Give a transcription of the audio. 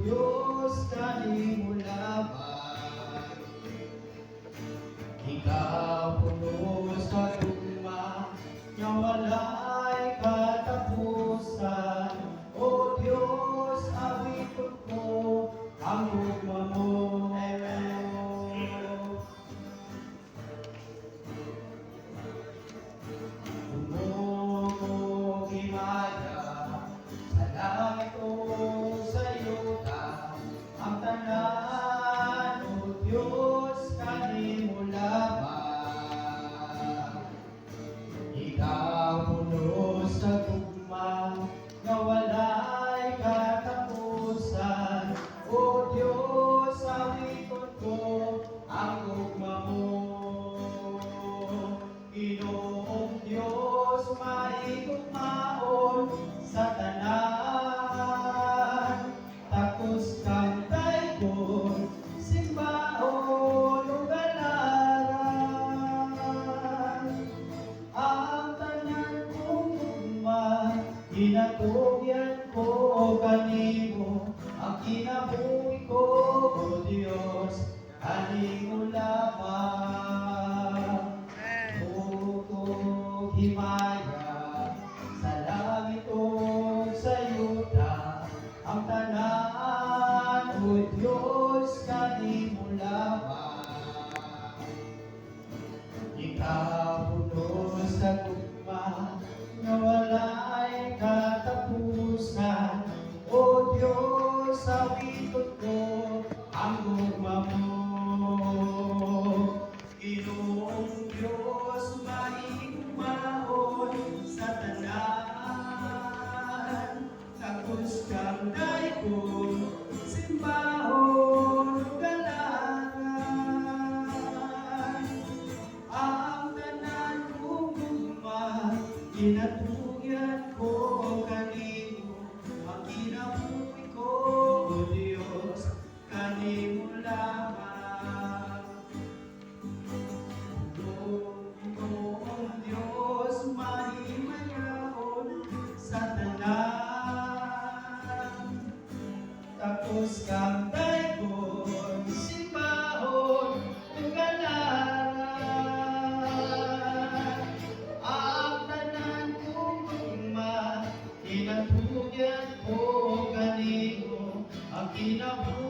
Diyos, kanimo laban. Ikaw puno sa tugma, nga walay katapusan. O Diyos, awiton ko ang tugma mo. Tumugog himaya sa langit o sa yuta, ang tanan, O Diyos, kanimo laban. Ikaw puno sa tugma, nga walay katapusan. O Diyos, awiton ko ang tugma mo. Ginoong Diyos, maigugmaon sa tanan. Takos kang daigod, simbahon o galaran. Ang tanan kong tugma, ginatugyan ko kanimo. Ang kinabuhi ko, O Diyos, kanimo lamang. Tugtog himaya sa langit o sa yuta, ang tanan, O Diyos, kanimo lamang. Ikaw puno sa tugma, nga walay katapusan. O Diyos, awiton ko ang tugma mo. Ginoong Diyos, maigugmaon sa tanan. Takos kang daigod, simbahon o galaran. Ang tanan kong tugma, ginatugyan ko kanimo. Ang kinabuhi ko, O Diyos, kanimo lamang. Ginoong Diyos, mahimayaon sa tanan. Tapos kang daigod, simbahon o galaran. Ang tanan kong tugma, ginatugyan ko kanimo. Ang kinabuhi